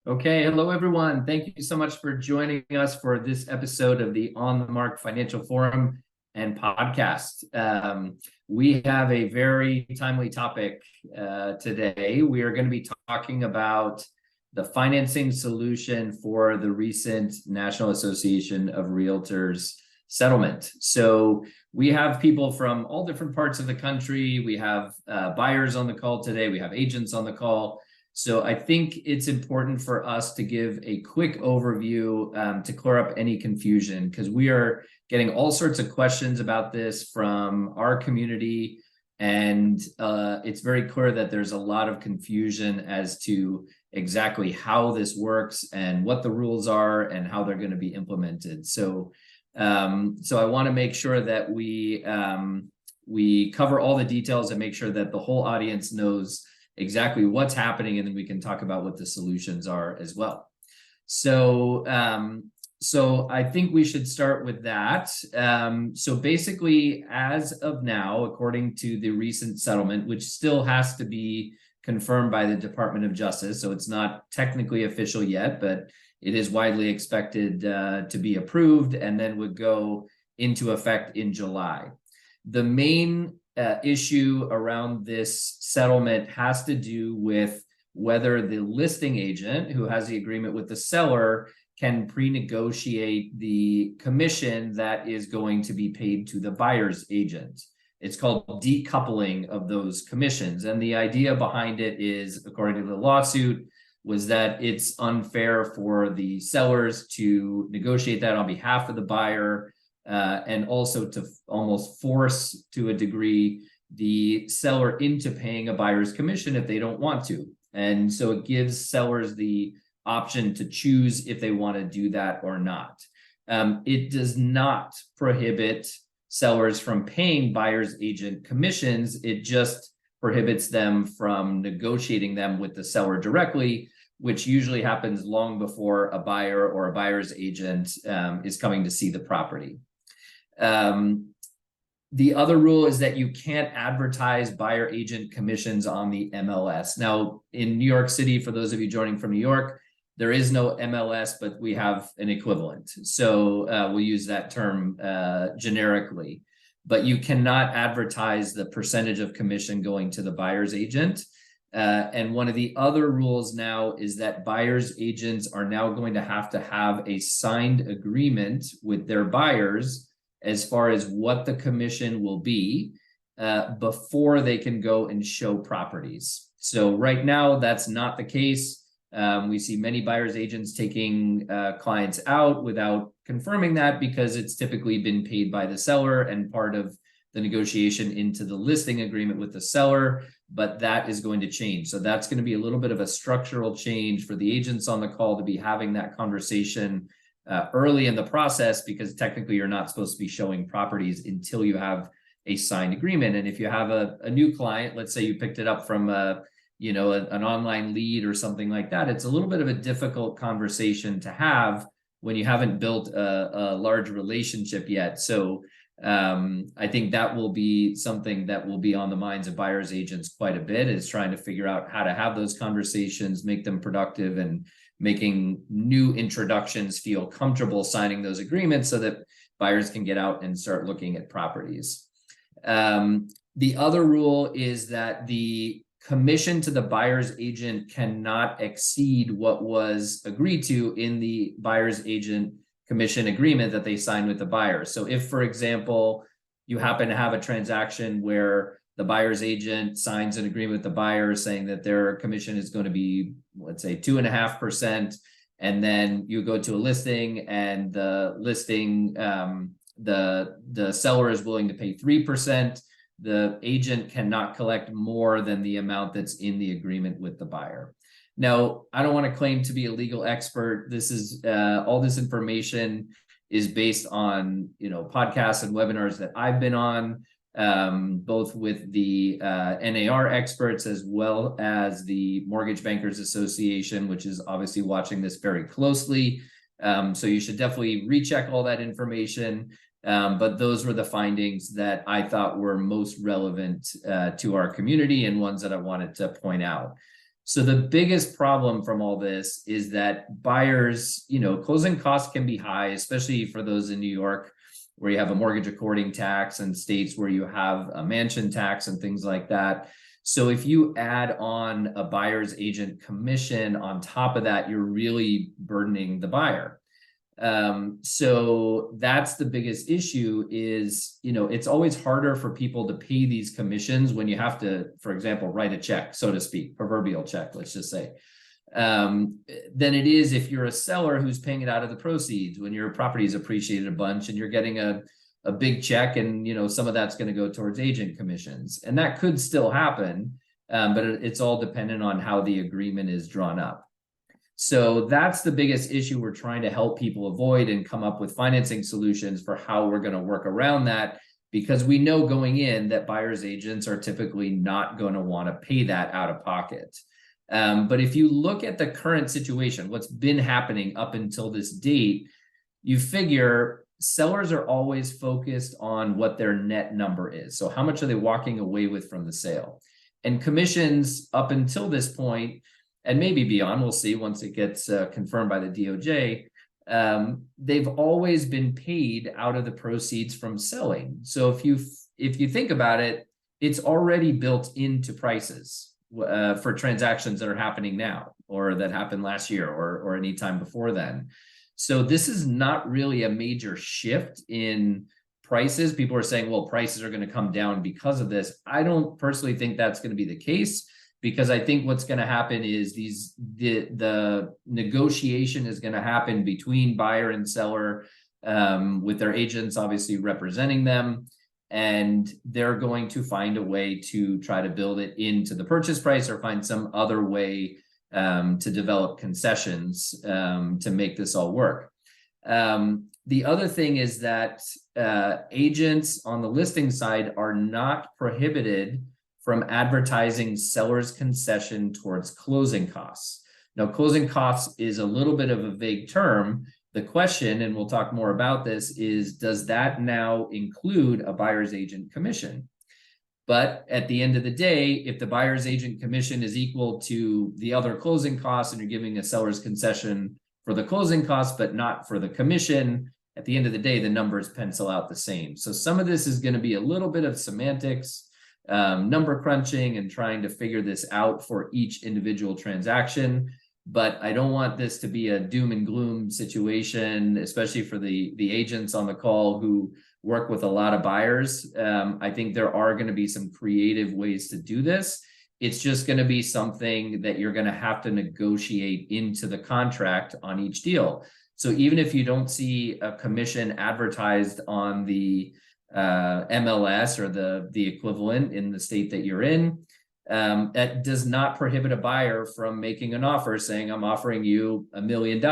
Okay, hello everyone. Thank you so much for joining us for this episode of the On the Mark Financial Forum and podcast. We have a very timely topic today. We are going to be talking about the financing solution for the recent National Association of Realtors settlement. So we have people from all different parts of the country. We have buyers on the call today. We have agents on the call. So I think it's important for us to give a quick overview to clear up any confusion, because we are getting all sorts of questions about this from our community. And it's very clear that there's a lot of confusion as to exactly how this works and what the rules are and how they're going to be implemented. So I want to make sure that we cover all the details and make sure that the whole audience knows exactly what's happening, and then we can talk about what the solutions are as well. So I think we should start with that. So basically, as of now, according to the recent settlement, which still has to be confirmed by the Department of Justice, so it's not technically official yet, but it is widely expected to be approved and then would go into effect in July. The main issue around this settlement has to do with whether the listing agent who has the agreement with the seller can pre-negotiate the commission that is going to be paid to the buyer's agent. It's called decoupling of those commissions. And the idea behind it is, according to the lawsuit, was that it's unfair for the sellers to negotiate that on behalf of the buyer, and also to almost force, to a degree, the seller into paying a buyer's commission if they don't want to. And so it gives sellers the option to choose if they want to do that or not. It does not prohibit sellers from paying buyer's agent commissions. It just prohibits them from negotiating them with the seller directly, which usually happens long before a buyer or a buyer's agent is coming to see the property. The other rule is that you can't advertise buyer agent commissions on the MLS. Now, in New York City, for those of you joining from New York, there is no MLS, but we have an equivalent. So we'll use that term generically. But you cannot advertise the percentage of commission going to the buyer's agent. And one of the other rules now is that buyer's agents are now going to have a signed agreement with their buyers as far as what the commission will be before they can go and show properties. So right now, that's not the case. We see many buyer's agents taking clients out without confirming that, because it's typically been paid by the seller and part of the negotiation into the listing agreement with the seller, but that is going to change. So that's going to be a little bit of a structural change for the agents on the call to be having that conversation early in the process, because technically you're not supposed to be showing properties until you have a signed agreement. And if you have a new client, let's say you picked it up from an online lead or something like that, it's a little bit of a difficult conversation to have when you haven't built a large relationship yet. So I think that will be something that will be on the minds of buyers agents quite a bit, is trying to figure out how to have those conversations, make them productive, and making new introductions feel comfortable signing those agreements so that buyers can get out and start looking at properties. The other rule is that the commission to the buyer's agent cannot exceed what was agreed to in the buyer's agent commission agreement that they signed with the buyer. So if, for example, you happen to have a transaction where the buyer's agent signs an agreement with the buyer saying that their commission is going to be, let's say, 2.5%, and then you go to a listing and the listing, the seller is willing to pay 3%, the agent cannot collect more than the amount that's in the agreement with the buyer. Now, I don't want to claim to be a legal expert. This is all this information is based on podcasts and webinars that I've been on, both with the NAR experts as well as the Mortgage Bankers Association, which is obviously watching this very closely. So you should definitely recheck all that information. But those were the findings that I thought were most relevant to our community, and ones that I wanted to point out. So the biggest problem from all this is that buyers, closing costs can be high, especially for those in New York, where you have a mortgage according tax, and states where you have a mansion tax and things like that. So if you add on a buyer's agent commission on top of that, you're really burdening the buyer. So that's the biggest issue is, it's always harder for people to pay these commissions when you have to, for example, write a check, so to speak, proverbial check, let's just say, than it is if you're a seller who's paying it out of the proceeds when your property is appreciated a bunch and you're getting a big check, and some of that's going to go towards agent commissions, and that could still happen, but it's all dependent on how the agreement is drawn up. So that's the biggest issue we're trying to help people avoid and come up with financing solutions for how we're going to work around that, because we know going in that buyer's agents are typically not going to want to pay that out of pocket. But if you look at the current situation, what's been happening up until this date, you figure sellers are always focused on what their net number is. So how much are they walking away with from the sale? And commissions up until this point, and maybe beyond, we'll see once it gets confirmed by the DOJ, they've always been paid out of the proceeds from selling. So if you think about it, it's already built into prices for transactions that are happening now, or that happened last year, or any time before then. So this is not really a major shift in prices. People are saying, well, prices are going to come down because of this. I don't personally think that's going to be the case, because I think what's going to happen is the negotiation is going to happen between buyer and seller, with their agents obviously representing them, and they're going to find a way to try to build it into the purchase price, or find some other way to develop concessions to make this all work. The other thing is that agents on the listing side are not prohibited from advertising seller's concession towards closing costs. Now, closing costs is a little bit of a vague term. The question, and we'll talk more about this, is does that now include a buyer's agent commission? But at the end of the day, if the buyer's agent commission is equal to the other closing costs, and you're giving a seller's concession for the closing costs, but not for the commission, at the end of the day, the numbers pencil out the same. So some of this is going to be a little bit of semantics, number crunching, and trying to figure this out for each individual transaction. But I don't want this to be a doom and gloom situation, especially for the agents on the call who work with a lot of buyers. I think there are going to be some creative ways to do this. It's just going to be something that you're going to have to negotiate into the contract on each deal. So even if you don't see a commission advertised on the MLS or the equivalent in the state that you're in, that does not prohibit a buyer from making an offer saying, I'm offering you $1 million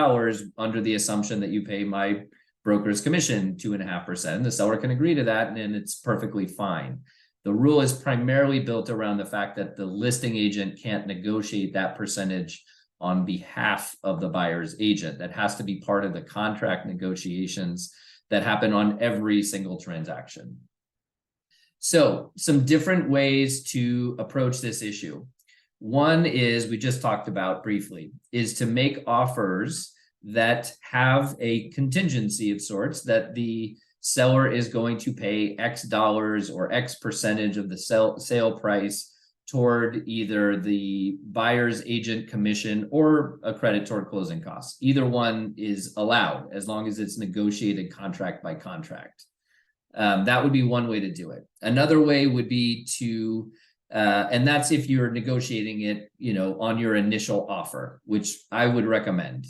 under the assumption that you pay my broker's commission 2.5%. The seller can agree to that, and it's perfectly fine. The rule is primarily built around the fact that the listing agent can't negotiate that percentage on behalf of the buyer's agent. That has to be part of the contract negotiations that happen on every single transaction. So some different ways to approach this issue. One is, we just talked about briefly, is to make offers that have a contingency of sorts, that the seller is going to pay X dollars or X percentage of the sale price toward either the buyer's agent commission or a credit toward closing costs. Either one is allowed as long as it's negotiated contract by contract. That would be one way to do it. Another way would be to, and that's if you're negotiating it, on your initial offer, which I would recommend,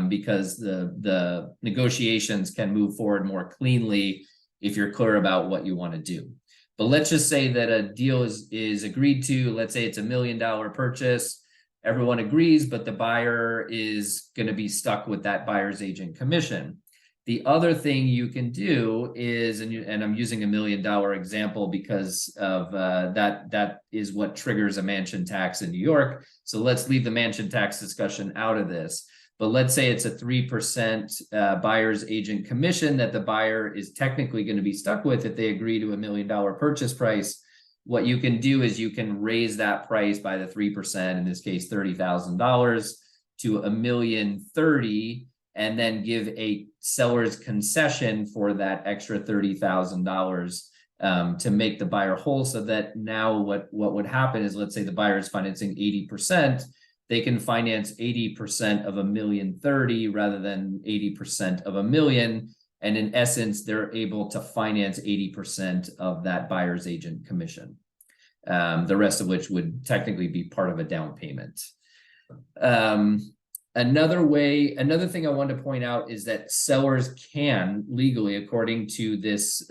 because the negotiations can move forward more cleanly if you're clear about what you want to do. But let's just say that a deal is agreed to. Let's say it's $1 million purchase. Everyone agrees, but the buyer is going to be stuck with that buyer's agent commission. The other thing you can do is, and I'm using $1 million example because of that is what triggers a mansion tax in New York. So let's leave the mansion tax discussion out of this. But let's say it's a 3% buyer's agent commission that the buyer is technically going to be stuck with if they agree to $1 million purchase price. what you can do is you can raise that price by the 3%, in this case, $30,000 to $1,030,000, and then give a seller's concession for that extra $30,000 to make the buyer whole, so that now what would happen is, let's say the buyer is financing 80%, they can finance 80% of $1,030,000 rather than 80% of $1 million. And in essence, they're able to finance 80% of that buyer's agent commission, the rest of which would technically be part of a down payment. Another thing I wanted to point out is that sellers can legally, according to this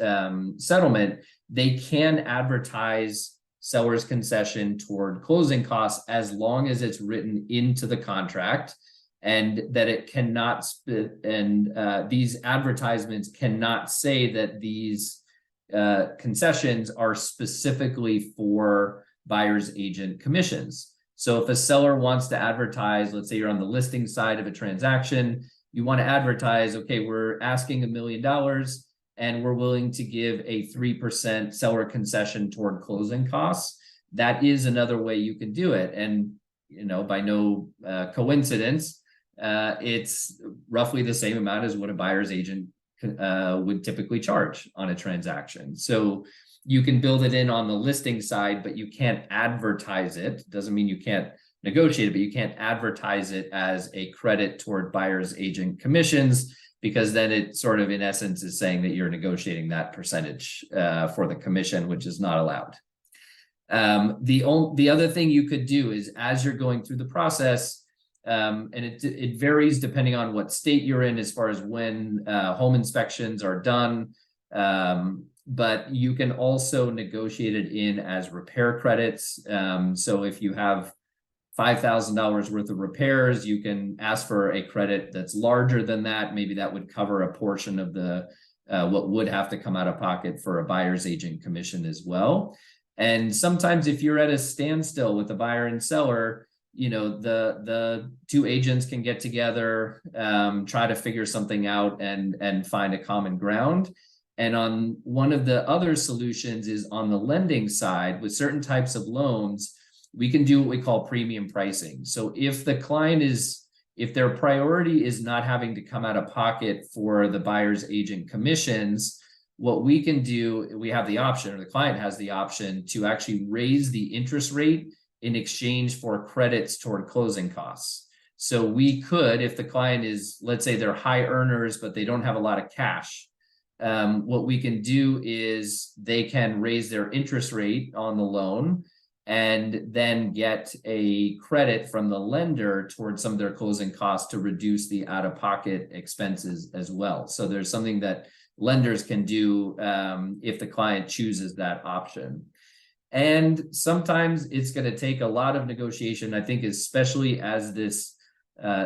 settlement, they can advertise seller's concession toward closing costs as long as it's written into the contract, and that it cannot, these advertisements cannot say that these concessions are specifically for buyer's agent commissions. So if a seller wants to advertise, let's say you're on the listing side of a transaction, you want to advertise, okay, we're asking $1 million and we're willing to give a 3% seller concession toward closing costs. That is another way you can do it. And, you know, by no coincidence, it's roughly the same amount as what a buyer's agent would typically charge on a transaction. So you can build it in on the listing side, but you can't advertise it. Doesn't mean you can't negotiate it, but you can't advertise it as a credit toward buyer's agent commissions, because then it sort of, in essence, is saying that you're negotiating that percentage for the commission, which is not allowed. The other thing you could do is, as you're going through the process, and it varies depending on what state you're in as far as when home inspections are done, but you can also negotiate it in as repair credits. So if you have $5,000 worth of repairs, you can ask for a credit that's larger than that. Maybe that would cover a portion of the what would have to come out of pocket for a buyer's agent commission as well. And sometimes if you're at a standstill with the buyer and seller, you know, the two agents can get together, try to figure something out and find a common ground. And on one of the other solutions is on the lending side, with certain types of loans, we can do what we call premium pricing. So if the client if their priority is not having to come out of pocket for the buyer's agent commissions, what we can do, we have the option, or the client has the option, to actually raise the interest rate in exchange for credits toward closing costs. So we could, if the client is, let's say they're high earners, but they don't have a lot of cash, what we can do is they can raise their interest rate on the loan and then get a credit from the lender towards some of their closing costs to reduce the out-of-pocket expenses as well. So there's something that lenders can do if the client chooses that option. And sometimes it's going to take a lot of negotiation, I think, especially as this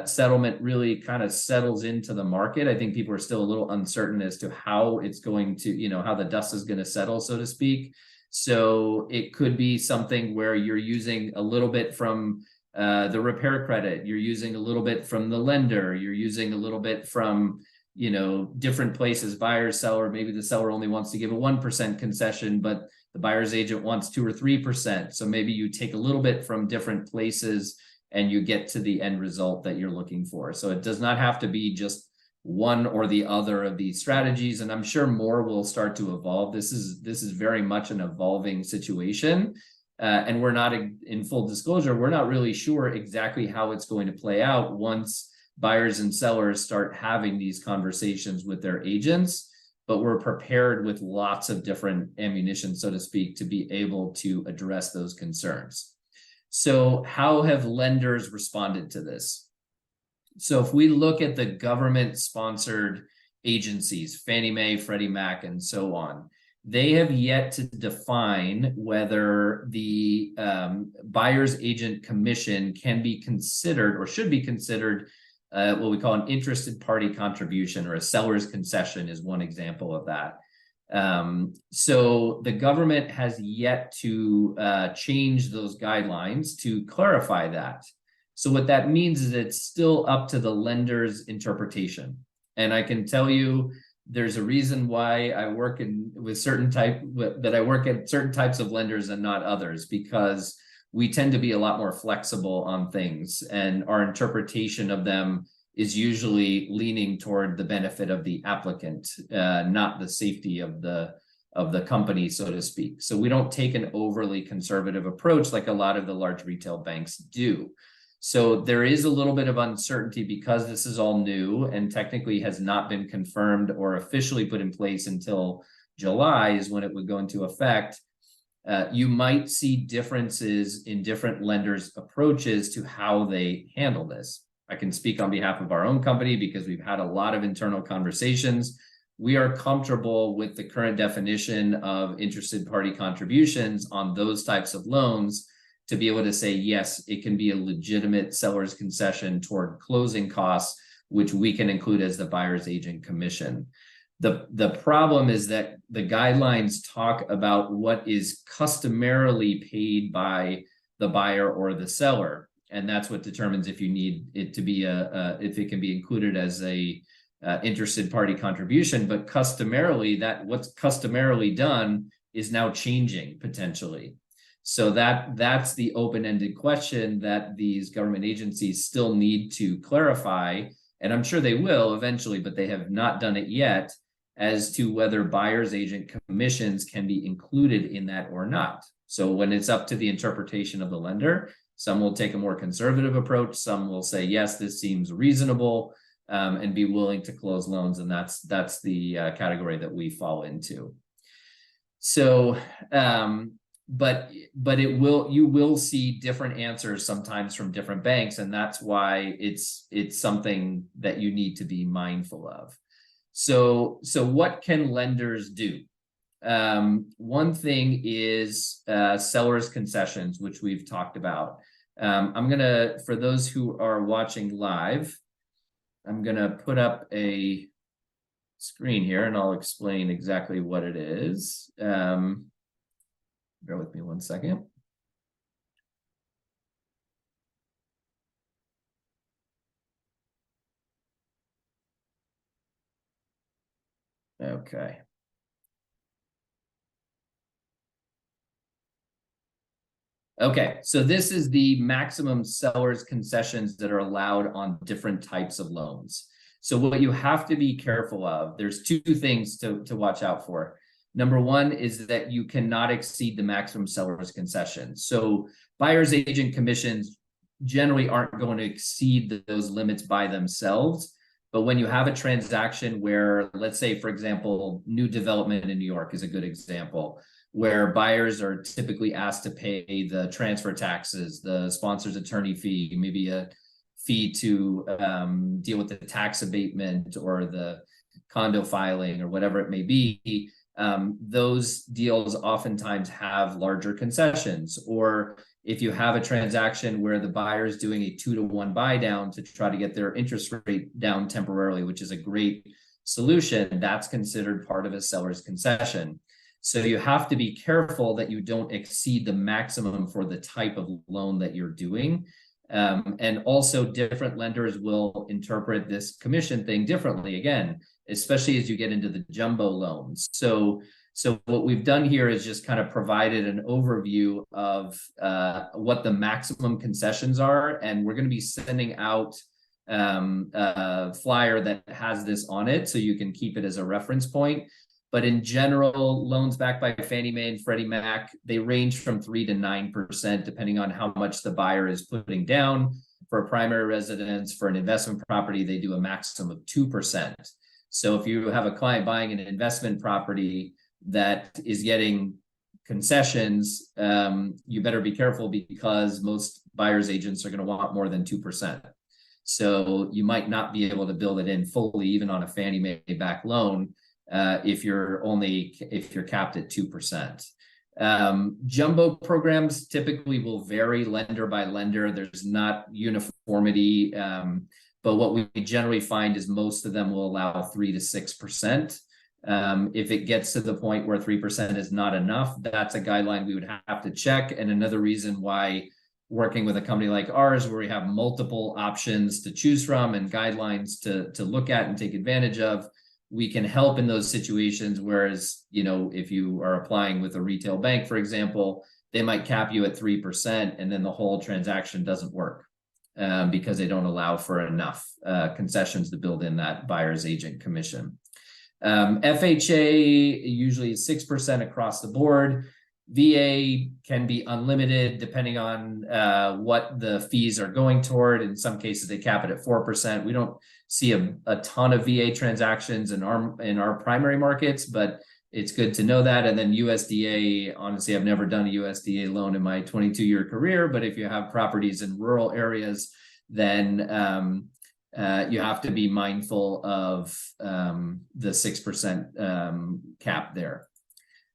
settlement really kind of settles into the market. I think people are still a little uncertain as to how it's going to, you know, how the dust is going to settle, so to speak. So it could be something where you're using a little bit from the repair credit, you're using a little bit from the lender, you're using a little bit from, you know, different places, buyer, seller. Maybe the seller only wants to give a 1% concession, but the buyer's agent wants 2 or 3%. So maybe you take a little bit from different places and you get to the end result that you're looking for. So it does not have to be just one or the other of these strategies. And I'm sure more will start to evolve. This is very much an evolving situation. And we're not, in full disclosure, we're not really sure exactly how it's going to play out once buyers and sellers start having these conversations with their agents. But we're prepared with lots of different ammunition, so to speak, to be able to address those concerns. So how have lenders responded to this? So if we look at the government-sponsored agencies, Fannie Mae, Freddie Mac, and so on, they have yet to define whether the buyer's agent commission can be considered or should be considered what we call an interested party contribution, or a seller's concession is one example of that. So the government has yet to change those guidelines to clarify that. So what that means is it's still up to the lender's interpretation. And I can tell you there's a reason why I work with certain types of lenders and not others, because we tend to be a lot more flexible on things, and our interpretation of them is usually leaning toward the benefit of the applicant, not the safety of the company, so to speak. So we don't take an overly conservative approach like a lot of the large retail banks do. So there is a little bit of uncertainty because this is all new and technically has not been confirmed or officially put in place until July is when it would go into effect. You might see differences in different lenders' approaches to how they handle this. I can speak on behalf of our own company because we've had a lot of internal conversations. We are comfortable with the current definition of interested party contributions on those types of loans to be able to say, yes, it can be a legitimate seller's concession toward closing costs, which we can include as the buyer's agent commission. The problem is that the guidelines talk about what is customarily paid by the buyer or the seller. And that's what determines if you need it to be if it can be included as a interested party contribution. But customarily, what's customarily done is now changing potentially. So that's the open-ended question that these government agencies still need to clarify. And I'm sure they will eventually, but they have not done it yet, as to whether buyer's agent commissions can be included in that or not. So when it's up to the interpretation of the lender, some will take a more conservative approach. Some will say, yes, this seems reasonable, and be willing to close loans. And that's the category that we fall into. So, but you will see different answers sometimes from different banks. And that's why it's something that you need to be mindful of. So what can lenders do? One thing is seller's concessions, which we've talked about. For those who are watching live, I'm gonna put up a screen here and I'll explain exactly what it is. Bear with me one second. Okay. Okay, so this is the maximum seller's concessions that are allowed on different types of loans. So what you have to be careful of, there's two things to watch out for. Number one is that you cannot exceed the maximum seller's concession. So buyer's agent commissions generally aren't going to exceed those limits by themselves. But when you have a transaction where, let's say, for example, new development in New York is a good example, where buyers are typically asked to pay the transfer taxes, the sponsor's attorney fee, maybe a fee to deal with the tax abatement or the condo filing or whatever it may be. Those deals oftentimes have larger concessions. Or if you have a transaction where the buyer is doing a 2-to-1 buy down to try to get their interest rate down temporarily, which is a great solution, that's considered part of a seller's concession. So you have to be careful that you don't exceed the maximum for the type of loan that you're doing. And also different lenders will interpret this commission thing differently, again, especially as you get into the jumbo loans. So what we've done here is just kind of provided an overview of what the maximum concessions are. And we're going to be sending out a flyer that has this on it, so you can keep it as a reference point. But in general, loans backed by Fannie Mae and Freddie Mac, they range from 3 to 9%, depending on how much the buyer is putting down. For a primary residence, for an investment property, they do a maximum of 2%. So if you have a client buying an investment property that is getting concessions, you better be careful, because most buyer's agents are going to want more than 2%. So you might not be able to build it in fully, even on a Fannie Mae backed loan, if you're capped at 2%. Jumbo programs typically will vary lender by lender. There's not uniformity, but what we generally find is most of them will allow 3 to 6%. If it gets to the point where 3% is not enough, that's a guideline we would have to check. And another reason why working with a company like ours, where we have multiple options to choose from and guidelines to look at and take advantage of, we can help in those situations. Whereas, if you are applying with a retail bank, for example, they might cap you at 3%, and then the whole transaction doesn't work because they don't allow for enough concessions to build in that buyer's agent commission. FHA usually is 6% across the board. VA can be unlimited depending on what the fees are going toward. In some cases, they cap it at 4%. We don't see a ton of VA transactions in our primary markets, but it's good to know that. And then USDA, honestly, I've never done a USDA loan in my 22-year career, but if you have properties in rural areas, then you have to be mindful of the 6% cap there.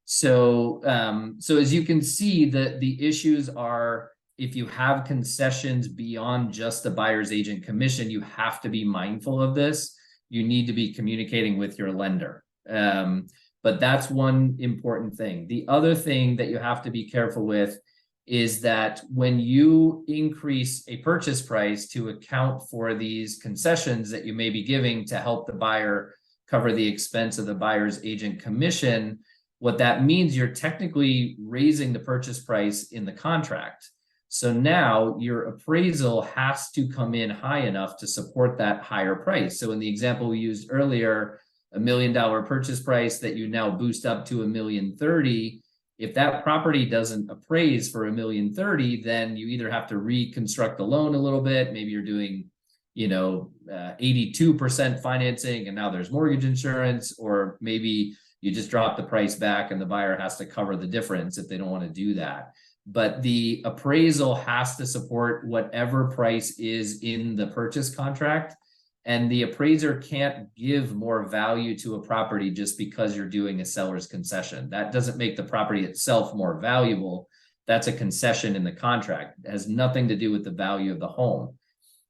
So as you can see, the issues are, if you have concessions beyond just the buyer's agent commission, you have to be mindful of this. You need to be communicating with your lender. But that's one important thing. The other thing that you have to be careful with is that when you increase a purchase price to account for these concessions that you may be giving to help the buyer cover the expense of the buyer's agent commission, what that means, you're technically raising the purchase price in the contract. So now your appraisal has to come in high enough to support that higher price. So in the example we used earlier, $1 million purchase price that you now boost up to $1.03 million. If that property doesn't appraise for $1.03 million, then you either have to reconstruct the loan a little bit. Maybe you're doing, 82% financing and now there's mortgage insurance, or maybe you just drop the price back and the buyer has to cover the difference if they don't want to do that. But the appraisal has to support whatever price is in the purchase contract. And the appraiser can't give more value to a property just because you're doing a seller's concession. That doesn't make the property itself more valuable. That's a concession in the contract. It has nothing to do with the value of the home.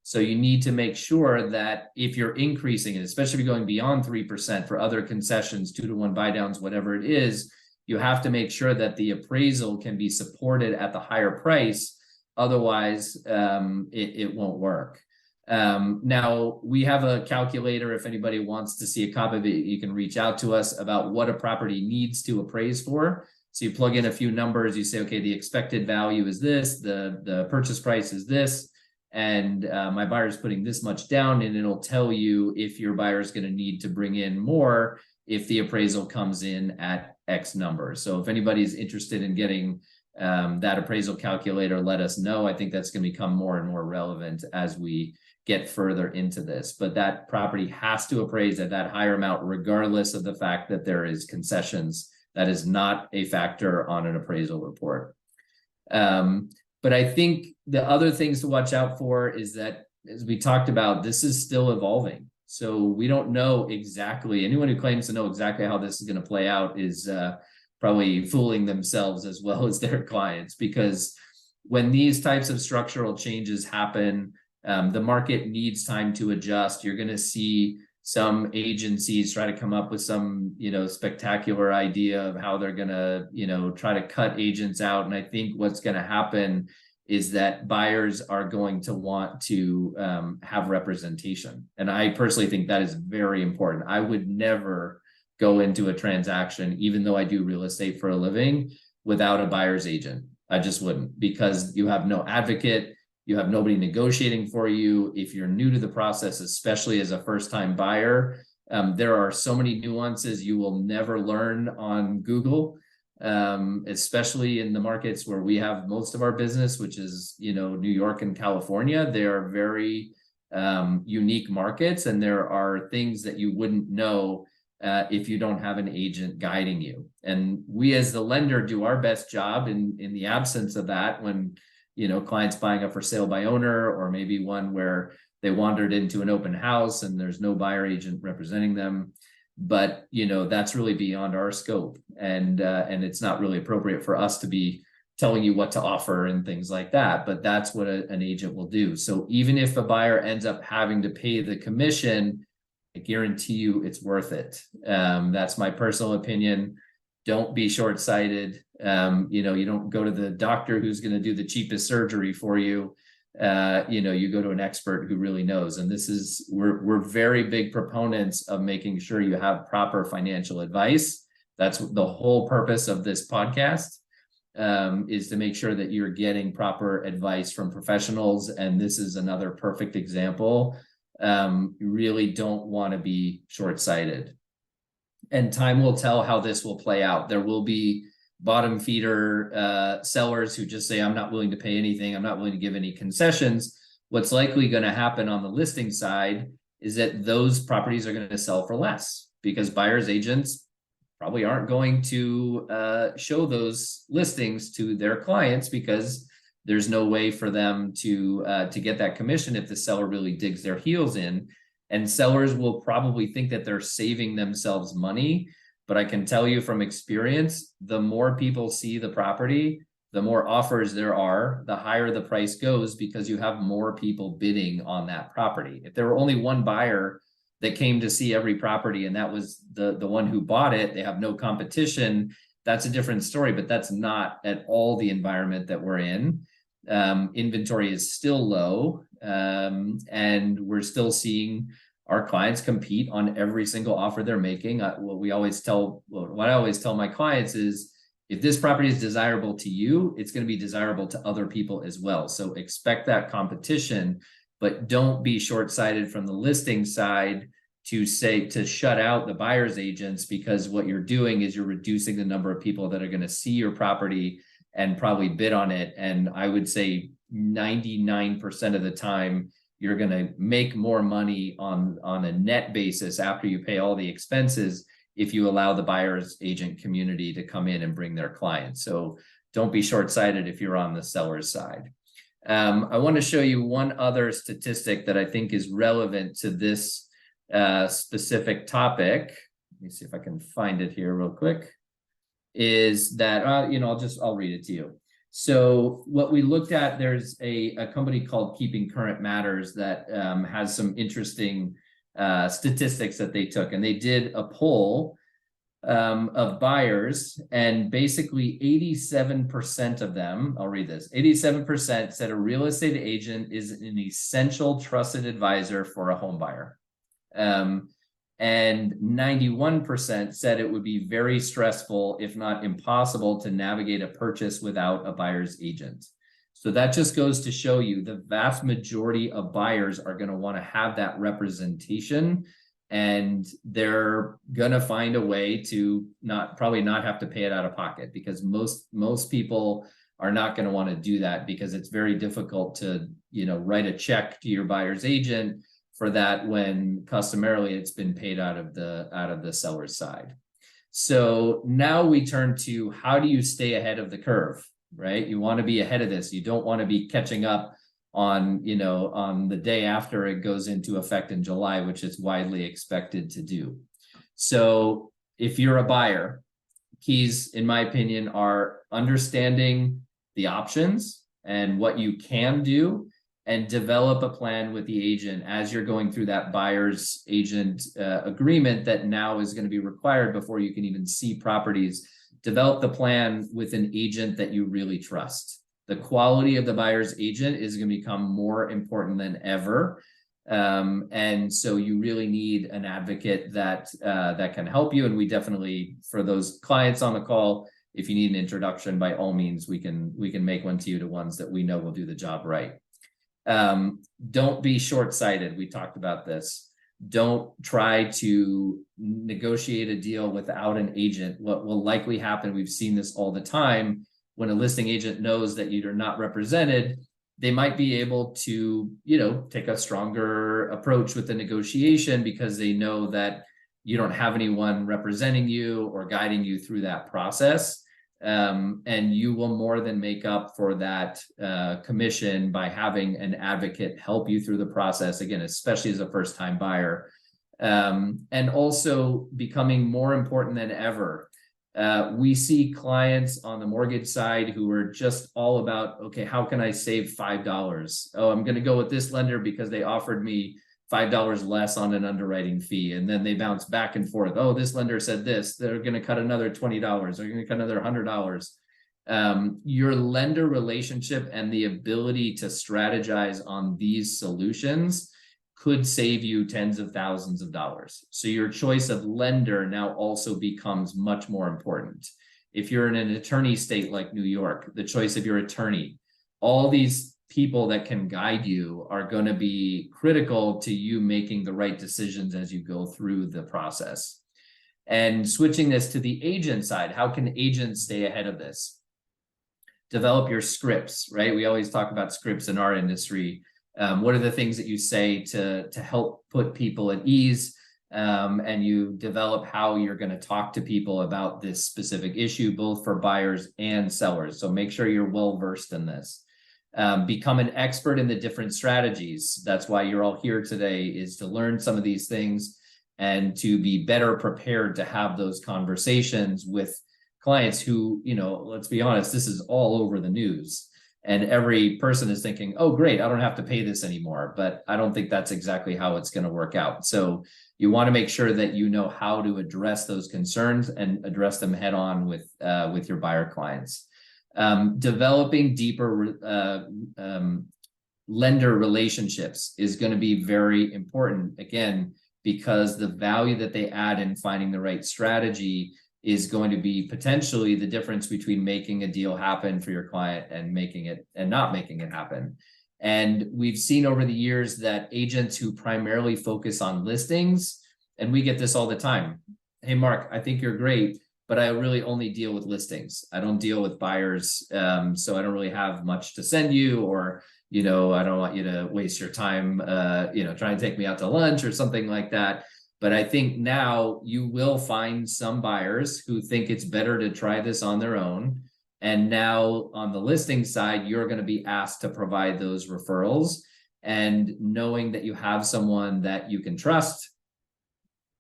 So you need to make sure that if you're increasing it, especially if you're going beyond 3% for other concessions, 2-to-1 buy downs, whatever it is, you have to make sure that the appraisal can be supported at the higher price. Otherwise, it won't work. Now we have a calculator. If anybody wants to see a copy of it, you can reach out to us about what a property needs to appraise for. So you plug in a few numbers, you say, okay, the expected value is this, the purchase price is this, and my buyer is putting this much down, and it'll tell you if your buyer is going to need to bring in more if the appraisal comes in at X number. So if anybody's interested in getting that appraisal calculator, let us know. I think that's going to become more and more relevant as we get further into this, but that property has to appraise at that higher amount, regardless of the fact that there is concessions. That is not a factor on an appraisal report. But I think the other things to watch out for is that, as we talked about, this is still evolving. So we don't know exactly, anyone who claims to know exactly how this is going to play out is probably fooling themselves as well as their clients, because when these types of structural changes happen, the market needs time to adjust. You're going to see some agencies try to come up with some, spectacular idea of how they're going to, try to cut agents out. And I think what's going to happen is that buyers are going to want to have representation. And I personally think that is very important. I would never go into a transaction, even though I do real estate for a living, without a buyer's agent. I just wouldn't, because you have no advocate. You have nobody negotiating for you. If you're new to the process, especially as a first-time buyer, there are so many nuances you will never learn on Google, especially in the markets where we have most of our business, which is, New York and California. They are very unique markets, and there are things that you wouldn't know if you don't have an agent guiding you. And we as the lender do our best job in the absence of that, when clients buying up for sale by owner, or maybe one where they wandered into an open house and there's no buyer agent representing them. But, that's really beyond our scope. And it's not really appropriate for us to be telling you what to offer and things like that. But that's what an agent will do. So even if a buyer ends up having to pay the commission, I guarantee you it's worth it. That's my personal opinion. Don't be short-sighted. You don't go to the doctor who's going to do the cheapest surgery for you. you go to an expert who really knows. And we're very big proponents of making sure you have proper financial advice. That's the whole purpose of this podcast, is to make sure that you're getting proper advice from professionals. And this is another perfect example. You really don't want to be short-sighted. And time will tell how this will play out. There will be bottom feeder sellers who just say, I'm not willing to pay anything. I'm not willing to give any concessions. What's likely going to happen on the listing side is that those properties are going to sell for less, because buyers agents probably aren't going to show those listings to their clients, because there's no way for them to get that commission if the seller really digs their heels in. And sellers will probably think that they're saving themselves money. But I can tell you from experience, the more people see the property, the more offers there are, the higher the price goes, because you have more people bidding on that property. If there were only one buyer that came to see every property and that was the one who bought it, they have no competition, that's a different story. But that's not at all the environment that we're in. Inventory is still low, and we're still seeing our clients compete on every single offer they're making. What I always tell my clients is, if this property is desirable to you, it's going to be desirable to other people as well. So expect that competition, but don't be short-sighted from the listing side to shut out the buyer's agents, because what you're doing is you're reducing the number of people that are going to see your property and probably bid on it. And I would say 99% of the time, you're going to make more money on a net basis after you pay all the expenses if you allow the buyer's agent community to come in and bring their clients. So don't be short-sighted if you're on the seller's side. I want to show you one other statistic that I think is relevant to this specific topic. Let me see if I can find it here real quick. Is that, I'll read it to you. So what we looked at, there's a company called Keeping Current Matters that has some interesting statistics that they took, and they did a poll of buyers, and basically 87% of them, I'll read this, 87% said a real estate agent is an essential trusted advisor for a home buyer. And 91% said it would be very stressful, if not impossible, to navigate a purchase without a buyer's agent. So that just goes to show you the vast majority of buyers are going to want to have that representation, and they're going to find a way to probably not have to pay it out of pocket, because most people are not going to want to do that, because it's very difficult to, write a check to your buyer's agent for that when customarily it's been paid out of the seller's side. So now we turn to, how do you stay ahead of the curve, right? You want to be ahead of this. You don't want to be catching up on the day after it goes into effect in July, which is widely expected to do. So if you're a buyer, keys, in my opinion, are understanding the options and what you can do, and develop a plan with the agent as you're going through that buyer's agent agreement that now is going to be required before you can even see properties. Develop the plan with an agent that you really trust. The quality of the buyer's agent is going to become more important than ever. And so you really need an advocate that can help you. And we definitely, for those clients on the call, if you need an introduction, by all means, we can make one to you, to ones that we know will do the job right. Don't be short-sighted. We talked about this. Don't try to negotiate a deal without an agent. What will likely happen, we've seen this all the time, when a listing agent knows that you're not represented, they might be able to, take a stronger approach with the negotiation, because they know that you don't have anyone representing you or guiding you through that process. And you will more than make up for that commission by having an advocate help you through the process, again, especially as a first-time buyer. And also becoming more important than ever. We see clients on the mortgage side who are just all about, okay, how can I save $5? Oh, I'm going to go with this lender because they offered me $5 less on an underwriting fee. And then they bounce back and forth. Oh, this lender said this, they're going to cut another $20. They're going to cut another $100. Your lender relationship and the ability to strategize on these solutions could save you tens of thousands of dollars. So your choice of lender now also becomes much more important. If you're in an attorney state like New York, the choice of your attorney, all these people that can guide you are going to be critical to you making the right decisions as you go through the process. And switching this to the agent side, how can agents stay ahead of this? Develop your scripts, right? We always talk about scripts in our industry. What are the things that you say to help put people at ease? And you develop how you're going to talk to people about this specific issue, both for buyers and sellers. So make sure you're well versed in this. Become an expert in the different strategies. That's why you're all here today, is to learn some of these things and to be better prepared to have those conversations with clients who, you know, let's be honest, this is all over the news. And every person is thinking, oh, great, I don't have to pay this anymore. But I don't think that's exactly how it's going to work out. So you want to make sure that you know how to address those concerns and address them head on with your buyer clients. Developing deeper lender relationships is going to be very important, again, because the value that they add in finding the right strategy is going to be potentially the difference between making a deal happen for your client and making it and not making it happen. And we've seen over the years that agents who primarily focus on listings, and we get this all the time. Hey, Mark, I think you're great, but I really only deal with listings. I don't deal with buyers. So I don't really have much to send you, or, you know, I don't want you to waste your time, you know, trying to take me out to lunch or something like that. But I think now you will find some buyers who think it's better to try this on their own. And now on the listing side, you're going to be asked to provide those referrals. And knowing that you have someone that you can trust,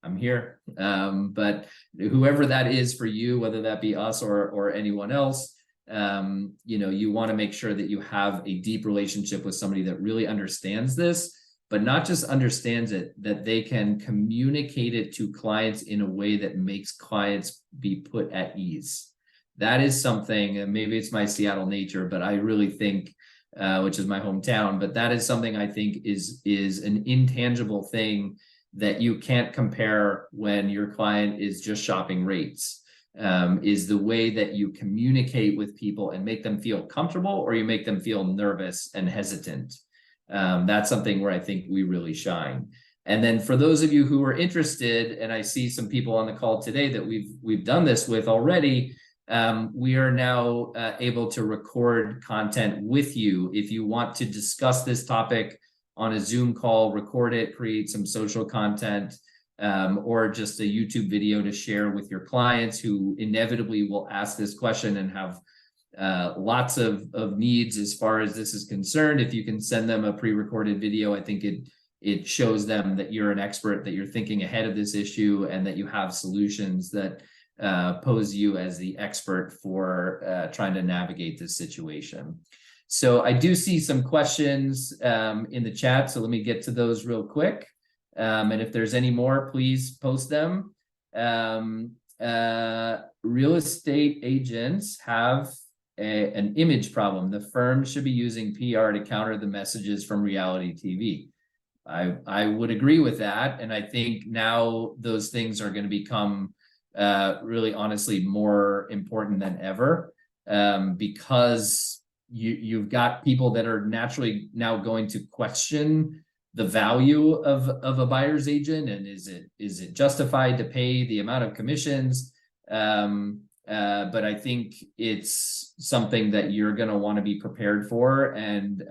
I'm here. But whoever that is for you, whether that be us or anyone else, you know, you want to make sure that you have a deep relationship with somebody that really understands this, but not just understands it, that they can communicate it to clients in a way that makes clients be put at ease. That is something, and maybe it's my Seattle nature, but I really think, which is my hometown, but that is something I think is an intangible thing that you can't compare when your client is just shopping rates, is the way that you communicate with people and make them feel comfortable, or you make them feel nervous and hesitant. That's something where I think we really shine. And then for those of you who are interested, and I see some people on the call today that we've done this with already, we are now able to record content with you. If you want to discuss this topic on a Zoom call, record it, create some social content, or just a YouTube video to share with your clients who inevitably will ask this question and have lots of needs as far as this is concerned. If you can send them a pre-recorded video, I think it shows them that you're an expert, that you're thinking ahead of this issue, and that you have solutions that pose you as the expert for trying to navigate this situation. So I do see some questions in the chat, so let me get to those real quick. And if there's any more, please post them. Real estate agents have an image problem. The firm should be using PR to counter the messages from reality TV. I would agree with that. And I think now those things are going to become really honestly more important than ever, because you've got people that are naturally now going to question the value of a buyer's agent, and is it justified to pay the amount of commissions? But I think it's something that you're going to want to be prepared for and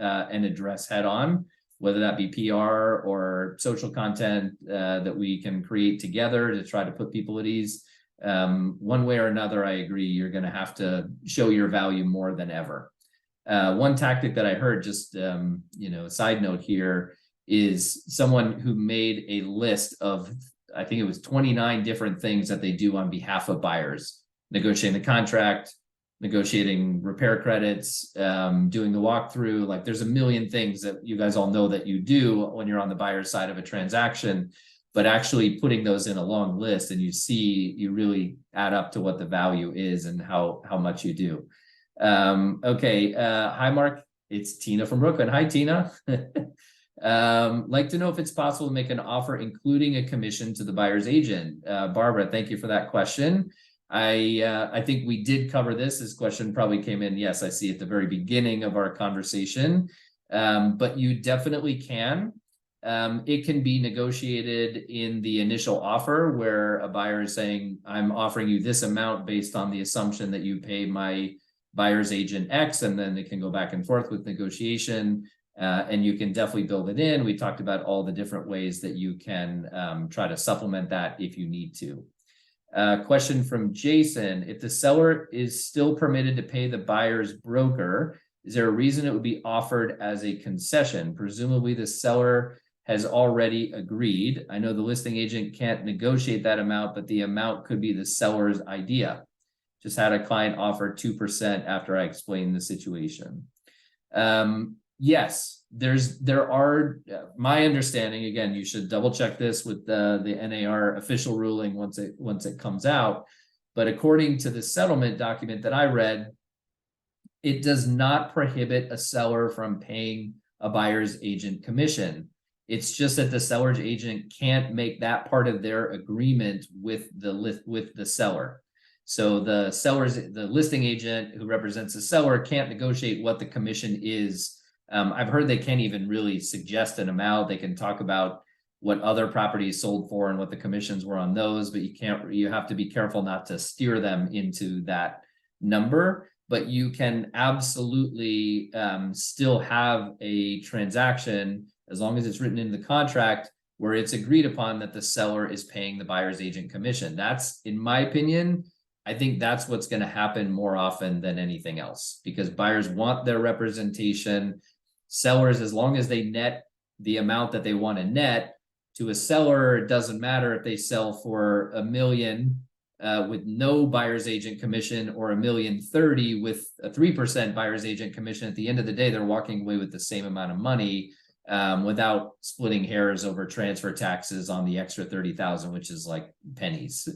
address head on, whether that be PR or social content that we can create together to try to put people at ease. One way or another, I agree, you're going to have to show your value more than ever. One tactic that I heard, just you know, side note here, is someone who made a list of, I think it was 29 different things that they do on behalf of buyers: negotiating the contract, negotiating repair credits, doing the walkthrough. Like, there's a million things that you guys all know that you do when you're on the buyer side of a transaction, but actually putting those in a long list, and you see, you really add up to what the value is and how much you do. Okay. Hi, Mark. It's Tina from Brooklyn. Hi, Tina. Like to know if it's possible to make an offer including a commission to the buyer's agent. Barbara, thank you for that question. I think we did cover this. This question probably came in. Yes, I see at the very beginning of our conversation. But you definitely can. It can be negotiated in the initial offer where a buyer is saying, I'm offering you this amount based on the assumption that you pay my buyer's agent X, and then it can go back and forth with negotiation. And you can definitely build it in. We talked about all the different ways that you can try to supplement that if you need to. Question from Jason: if the seller is still permitted to pay the buyer's broker, is there a reason it would be offered as a concession? Presumably the seller has already agreed. I know the listing agent can't negotiate that amount, but the amount could be the seller's idea. Just had a client offer 2% after I explained the situation. Yes, there are, my understanding, again, you should double check this with the NAR official ruling once it comes out. But according to the settlement document that I read, it does not prohibit a seller from paying a buyer's agent commission. It's just that the seller's agent can't make that part of their agreement with the seller. So the listing agent who represents the seller can't negotiate what the commission is. I've heard they can't even really suggest an amount. They can talk about what other properties sold for and what the commissions were on those, but you have to be careful not to steer them into that number. But you can absolutely still have a transaction as long as it's written in the contract where it's agreed upon that the seller is paying the buyer's agent commission. That's, in my opinion, I think that's what's going to happen more often than anything else, because buyers want their representation. Sellers, as long as they net the amount that they want to net to a seller, it doesn't matter if they sell for $1 million with no buyer's agent commission or $1,030,000 with a 3% buyer's agent commission. At the end of the day, they're walking away with the same amount of money without splitting hairs over transfer taxes on the extra 30,000, which is like pennies.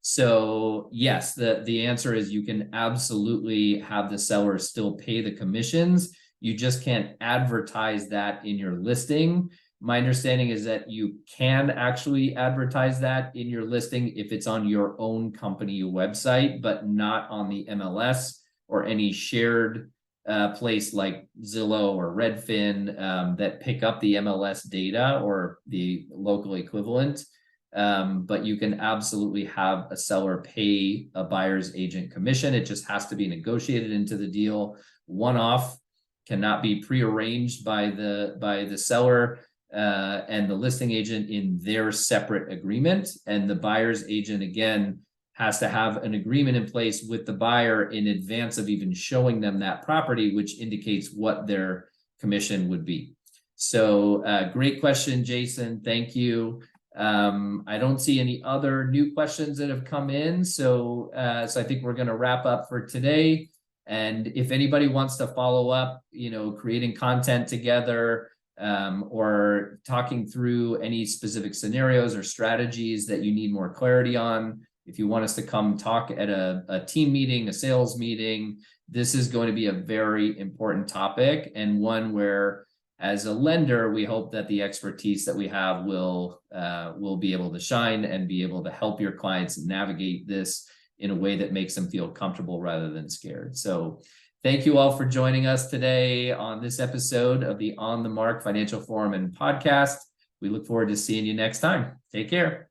So yes, the answer is you can absolutely have the seller still pay the commissions. You just can't advertise that in your listing. My understanding is that you can actually advertise that in your listing if it's on your own company website, but not on the MLS or any shared place like Zillow or Redfin that pick up the MLS data or the local equivalent. But you can absolutely have a seller pay a buyer's agent commission. It just has to be negotiated into the deal one-off, cannot be prearranged by the seller and the listing agent in their separate agreement. And the buyer's agent, again, has to have an agreement in place with the buyer in advance of even showing them that property, which indicates what their commission would be. So great question, Jason. Thank you. I don't see any other new questions that have come in. So I think we're going to wrap up for today. And if anybody wants to follow up, creating content together or talking through any specific scenarios or strategies that you need more clarity on, if you want us to come talk at a team meeting, a sales meeting, this is going to be a very important topic, and one where, as a lender, we hope that the expertise that we have will be able to shine and be able to help your clients navigate this in a way that makes them feel comfortable rather than scared. So thank you all for joining us today on this episode of the On the Mark Financial Forum and podcast. We look forward to seeing you next time. Take care.